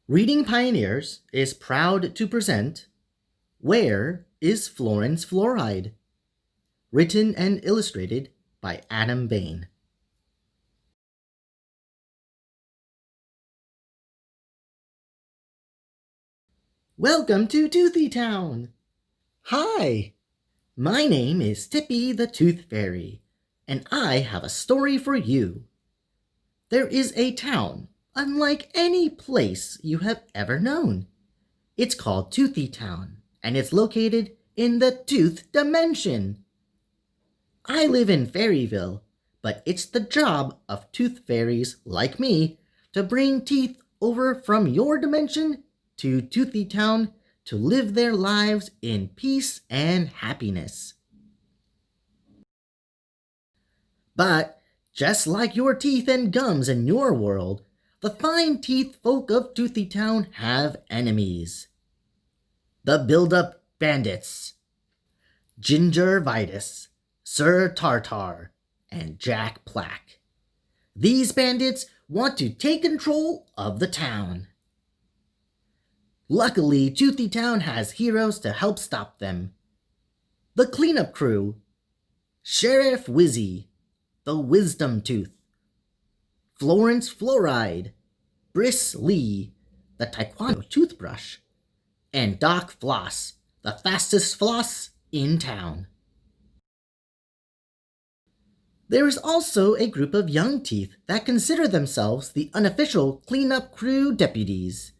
Reading Pioneers is proud to present Where is Florence Fluoride? Written and illustrated by Adam Bain. Welcome to Toothy Town! Hi! My name is Tippy the Tooth Fairy, and I have a story for you. There is a town unlike any place you have ever known. It's called Toothy Town, and it's located in the Tooth Dimension. I live in Fairyville, but it's the job of tooth fairies like me to bring teeth over from your dimension to Toothy Town to live their lives in peace and happiness. But just like your teeth and gums in your world, the fine teeth folk of Toothy Town have enemies. The Build-Up Bandits, Gingivitis, Sir Tartar, and Jack Plaque. These bandits want to take control of the town. Luckily, Toothy Town has heroes to help stop them. The cleanup crew, Sheriff Wizzy, the Wisdom Tooth, Florence Fluoride, Briss Lee, the Taekwondo toothbrush, and Doc Floss, the fastest floss in town. There is also a group of young teeth that consider themselves the unofficial cleanup crew deputies.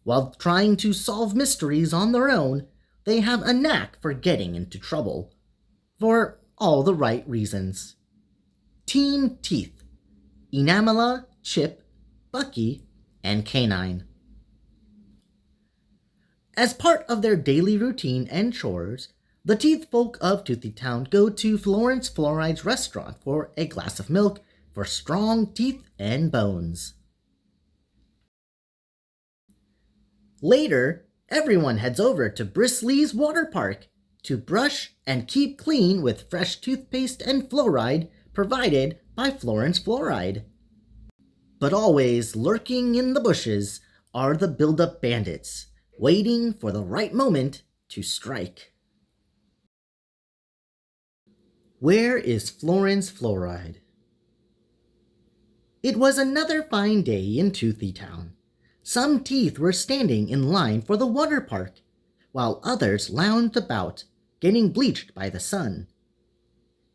While trying to solve mysteries on their own, they have a knack for getting into trouble. For all the right reasons. Team Teeth: Enamela, Chip, Bucky, and Canine. As part of their daily routine and chores, the teeth folk of Toothy Town go to Florence Fluoride's restaurant for a glass of milk for strong teeth and bones. Later, everyone heads over to Briss Lee's water park to brush and keep clean with fresh toothpaste and fluoride provided by Florence Fluoride. But always lurking in the bushes are the Build-Up Bandits, waiting for the right moment to strike. Where is Florence Fluoride? It was another fine day in Toothy Town. Some teeth were standing in line for the water park, while others lounged about, getting bleached by the sun.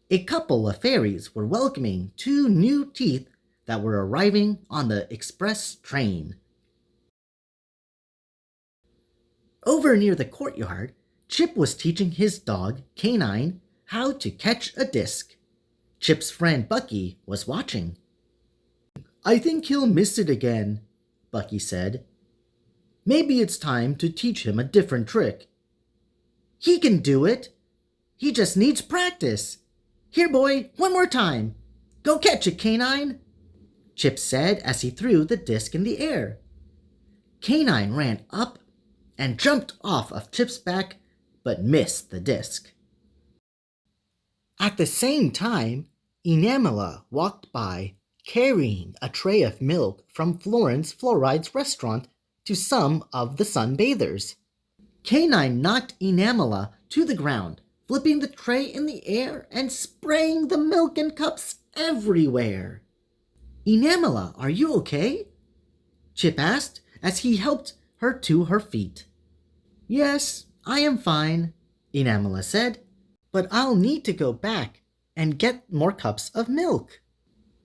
A couple of fairies were welcoming two new teeth that were arriving on the express train. Over near the courtyard, Chip was teaching his dog, Canine, how to catch a disc. Chip's friend Bucky was watching. "I think he'll miss it again," Bucky said. "Maybe it's time to teach him a different trick." "He can do it. He just needs practice. Here, boy, one more time. Go catch it, Canine," Chip said as he threw the disc in the air. Canine ran up and jumped off of Chip's back, but missed the disc. At the same time, Enamela walked by, carrying a tray of milk from Florence Fluoride's restaurant to some of the sunbathers. Canine knocked Enamela to the ground, flipping the tray in the air and spraying the milk and cups everywhere. "Enamela, are you okay?" Chip asked as he helped her to her feet. "Yes, I am fine," Enamela said, "but I'll need to go back and get more cups of milk."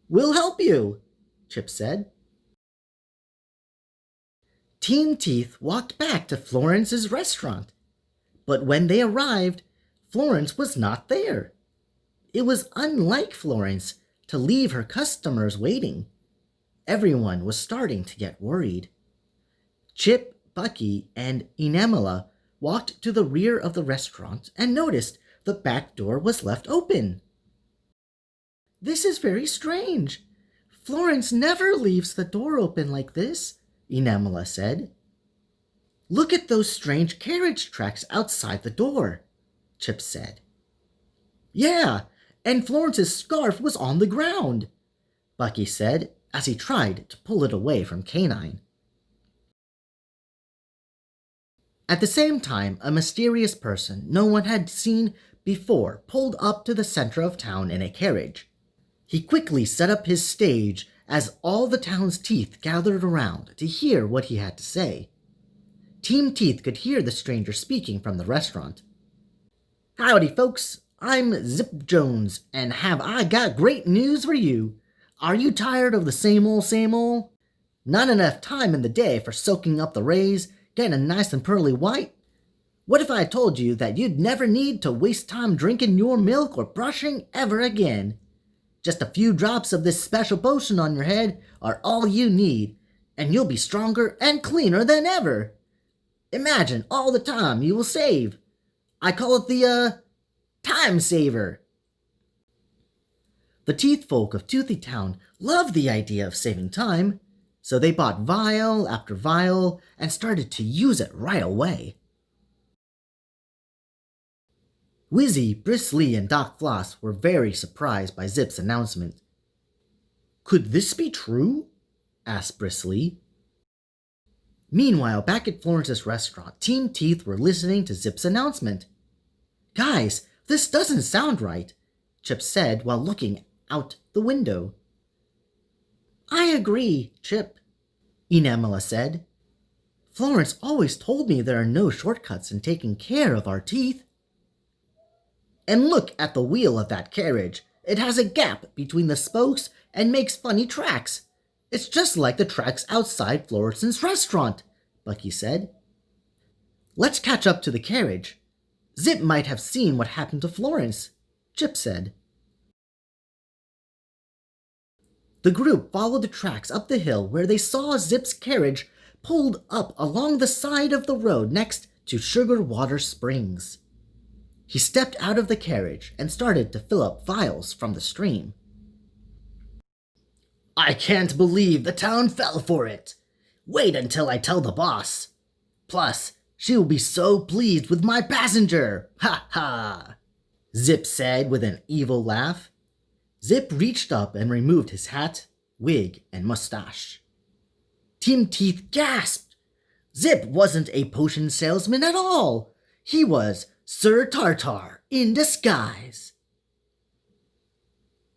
"We'll help you," Chip said. Team Teeth walked back to Florence's restaurant, but when they arrived, Florence was not there. It was unlike Florence to leave her customers waiting. Everyone was starting to get worried. Chip, Bucky, and Enamela walked to the rear of the restaurant and noticed the back door was left open. "This is very strange. Florence never leaves the door open like this," Enamela said. "Look at those strange carriage tracks outside the door," Chip said. "Yeah, and Florence's scarf was on the ground," Bucky said as he tried to pull it away from Canine. At the same time, a mysterious person no one had seen before pulled up to the center of town in a carriage. He quickly set up his stage as all the town's teeth gathered around to hear what he had to say. Team Teeth could hear the stranger speaking from the restaurant. "Howdy, folks. I'm Zip Jones, and have I got great news for you. Are you tired of the same old, same old? Not enough time in the day for soaking up the rays, getting nice and pearly white? What if I told you that you'd never need to waste time drinking your milk or brushing ever again? Just a few drops of this special potion on your head are all you need, and you'll be stronger and cleaner than ever. Imagine all the time you will save. I call it the, time saver." The teeth folk of Toothy Town loved the idea of saving time, so they bought vial after vial and started to use it right away. Wizzy, Bristly, and Doc Floss were very surprised by Zip's announcement. "Could this be true?" asked Bristly. Meanwhile, back at Florence's restaurant, Team Teeth were listening to Zip's announcement. "Guys, this doesn't sound right," Chip said while looking out the window. "I agree, Chip," Enamela said. "Florence always told me there are no shortcuts in taking care of our teeth." "And look at the wheel of that carriage. It has a gap between the spokes and makes funny tracks. It's just like the tracks outside Florence's restaurant," Bucky said. "Let's catch up to the carriage. Zip might have seen what happened to Florence," Chip said. The group followed the tracks up the hill where they saw Zip's carriage pulled up along the side of the road next to Sugar Water Springs. He stepped out of the carriage and started to fill up vials from the stream. "I can't believe the town fell for it. Wait until I tell the boss. Plus, she will be so pleased with my passenger. Ha ha!" Zip said with an evil laugh. Zip reached up and removed his hat, wig, and mustache. Team Teeth gasped. Zip wasn't a potion salesman at all. He was Sir Tartar in disguise.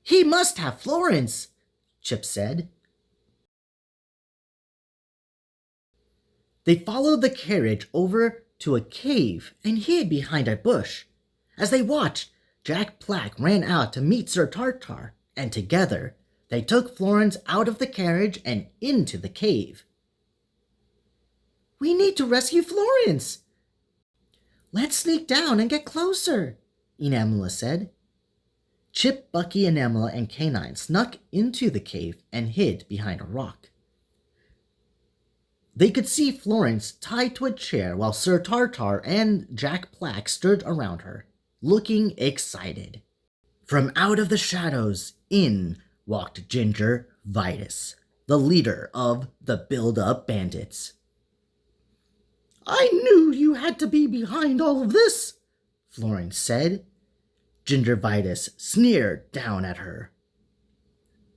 "He must have Florence," Chip said. They followed the carriage over to a cave and hid behind a bush. As they watched, Jack Black ran out to meet Sir Tartar, and together they took Florence out of the carriage and into the cave. "We need to rescue Florence." "Let's sneak down and get closer," Enamela said. Chip, Bucky, Enamela, and Canine snuck into the cave and hid behind a rock. They could see Florence tied to a chair while Sir Tartar and Jack Black stood around her, looking excited. From out of the shadows, in walked Ginger Vitus, the leader of the Build-Up Bandits. "I knew you had to be behind all of this," Florence said. Ginger Vitus sneered down at her.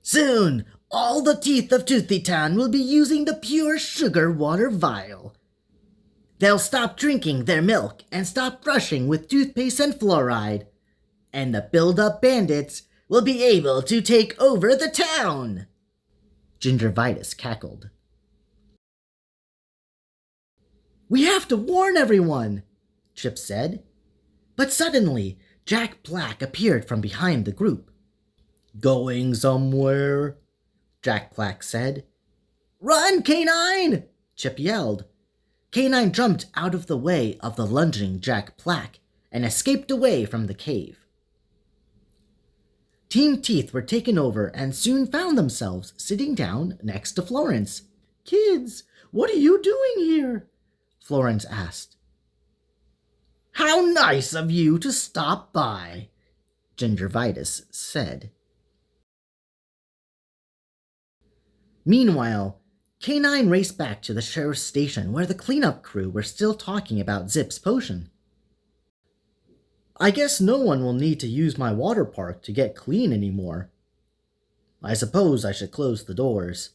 "Soon, all the teeth of Toothy Town will be using the pure sugar water vial. They'll stop drinking their milk and stop brushing with toothpaste and fluoride. And the Build-Up Bandits will be able to take over the town." Ginger Vitus cackled. "We have to warn everyone," Chip said. But suddenly, Jack Black appeared from behind the group. "Going somewhere?" Jack Black said. "Run, Canine!" Chip yelled. Canine jumped out of the way of the lunging Jack Black and escaped away from the cave. Team Teeth were taken over and soon found themselves sitting down next to Florence. "Kids, what are you doing here?" Florence asked. "How nice of you to stop by," Ginger Vitus said. Meanwhile, Canine raced back to the sheriff's station where the cleanup crew were still talking about Zip's potion. "I guess no one will need to use my water park to get clean anymore. I suppose I should close the doors,"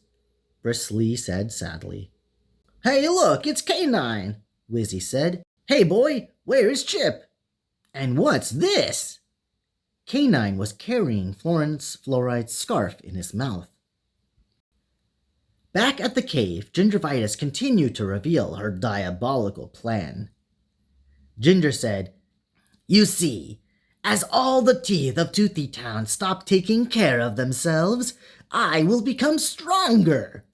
Bristly said sadly. "Hey, look, it's Canine," Wizzy said. "Hey boy, where is Chip? And what's this?" Canine was carrying Florence Fluoride's scarf in his mouth. Back at the cave, Gingivitis continued to reveal her diabolical plan. Ginger said, "You see, as all the teeth of Toothy Town stop taking care of themselves, I will become stronger.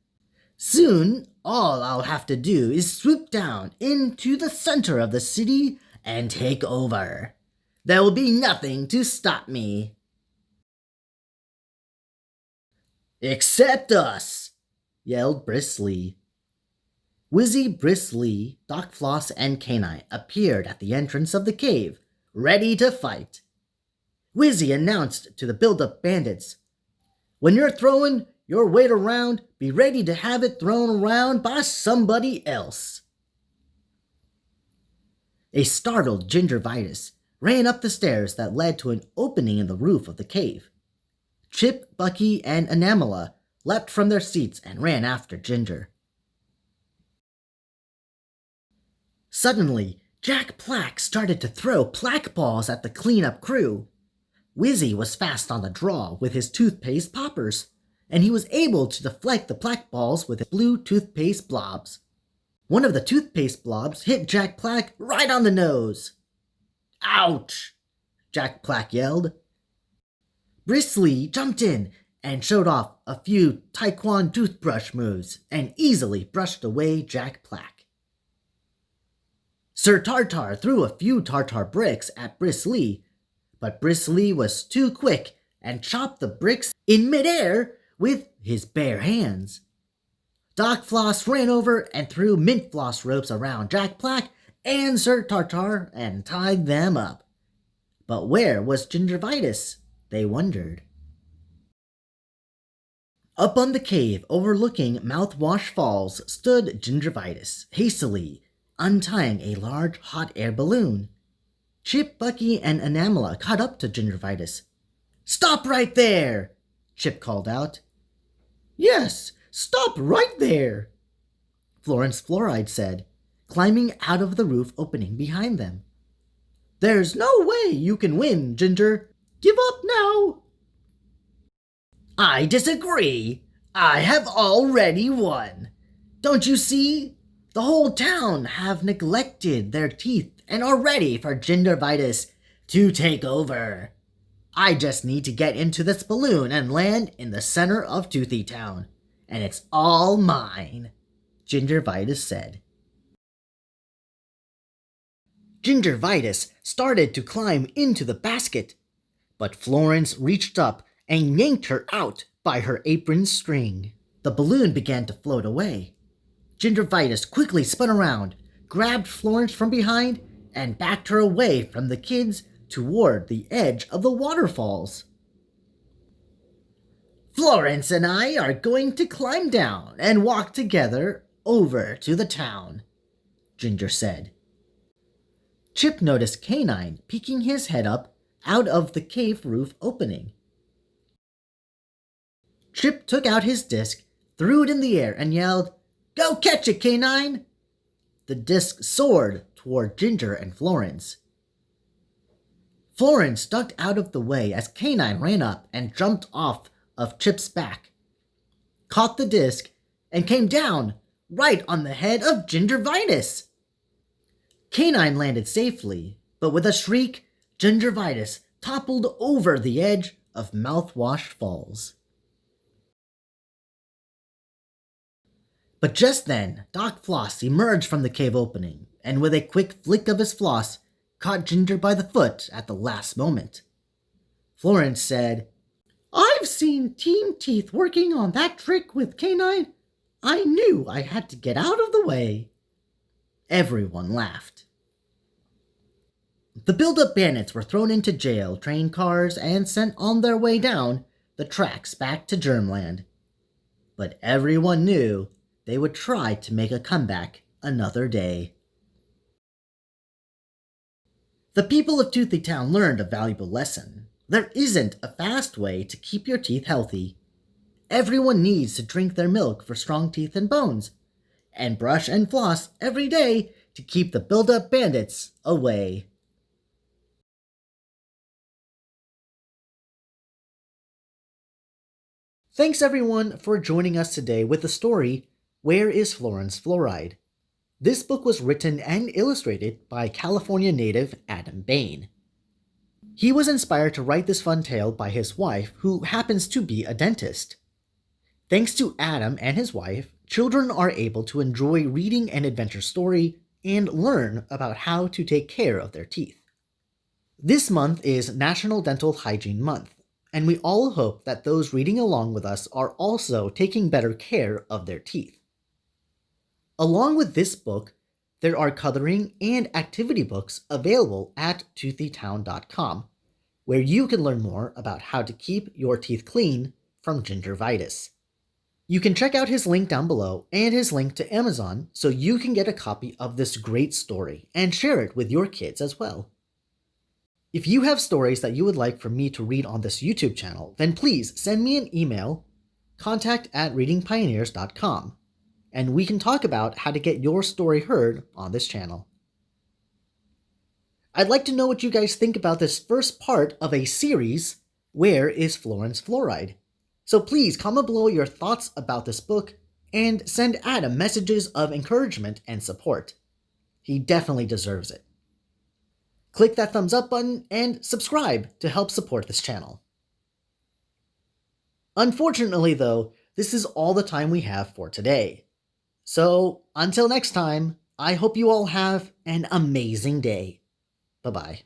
Soon, all I'll have to do is swoop down into the center of the city and take over. There will be nothing to stop me." "Except us!" yelled Bristly. Wizzy, Bristly, Doc Floss, and Canine appeared at the entrance of the cave, ready to fight. Wizzy announced to the Build-Up Bandits, "When you're throwing your weight around, be ready to have it thrown around by somebody else." A startled Gingivitis ran up the stairs that led to an opening in the roof of the cave. Chip, Bucky, and Anamala leapt from their seats and ran after Ginger. Suddenly, Jack Plack started to throw plaque balls at the cleanup crew. Wizzy was fast on the draw with his toothpaste poppers, and he was able to deflect the plaque balls with his blue toothpaste blobs. One of the toothpaste blobs hit Jack Plack right on the nose. "Ouch!" Jack Plack yelled. Bristly jumped in and showed off a few taekwondo toothbrush moves and easily brushed away Jack Plack. Sir Tartar threw a few tartar bricks at Bristly, but Bristly was too quick and chopped the bricks in midair with his bare hands. Doc Floss ran over and threw mint floss ropes around Jack Plack and Sir Tartar and tied them up. But where was Gingivitis? They wondered. Up on the cave overlooking Mouthwash Falls stood Gingivitis, hastily untying a large hot air balloon. Chip, Bucky, and Anamala caught up to Gingivitis. "Stop right there!" Chip called out. "Yes, stop right there!" Florence Fluoride said, climbing out of the roof opening behind them. "There's no way you can win, Ginger. Give up now." "I disagree. I have already won. Don't you see? The whole town have neglected their teeth and are ready for Gingivitis to take over. I just need to get into this balloon and land in the center of Toothy Town, and it's all mine," Gingivitis said. Gingivitis started to climb into the basket, but Florence reached up and yanked her out by her apron string. The balloon began to float away. Gingivitis quickly spun around, grabbed Florence from behind, and backed her away from the kids toward the edge of the waterfalls. "Florence and I are going to climb down and walk together over to the town," Ginger said. Chip noticed Canine peeking his head up out of the cave roof opening. Chip took out his disc, threw it in the air, and yelled, "Go catch it, Canine!" The disc soared toward Ginger and Florence. Florence ducked out of the way as Canine ran up and jumped off of Chip's back, caught the disc, and came down right on the head of Gingivitis. Canine landed safely, but with a shriek, Gingivitis toppled over the edge of Mouthwash Falls. But just then, Doc Floss emerged from the cave opening, and with a quick flick of his floss, caught Ginger by the foot at the last moment. Florence said, "I've seen Team Teeth working on that trick with Canine. I knew I had to get out of the way." Everyone laughed. The Build-Up Bandits were thrown into jail, train cars, and sent on their way down the tracks back to Germland. But everyone knew they would try to make a comeback another day. The people of Toothy Town learned a valuable lesson. There isn't a fast way to keep your teeth healthy. Everyone needs to drink their milk for strong teeth and bones, and brush and floss every day to keep the Build-Up Bandits away. Thanks everyone for joining us today with the story, Where is Florence Fluoride? This book was written and illustrated by California native Adam Bain. He was inspired to write this fun tale by his wife, who happens to be a dentist. Thanks to Adam and his wife, children are able to enjoy reading an adventure story and learn about how to take care of their teeth. This month is National Dental Hygiene Month, and we all hope that those reading along with us are also taking better care of their teeth. Along with this book, there are coloring and activity books available at toothytown.com, where you can learn more about how to keep your teeth clean from gingivitis. You can check out his link down below and his link to Amazon so you can get a copy of this great story and share it with your kids as well. If you have stories that you would like for me to read on this YouTube channel, then please send me an email, contact@readingpioneers.com, and we can talk about how to get your story heard on this channel. I'd like to know what you guys think about this first part of a series, Where is Florence Fluoride? So please comment below your thoughts about this book and send Adam messages of encouragement and support. He definitely deserves it. Click that thumbs up button and subscribe to help support this channel. Unfortunately though, this is all the time we have for today. So until next time, I hope you all have an amazing day. Bye-bye.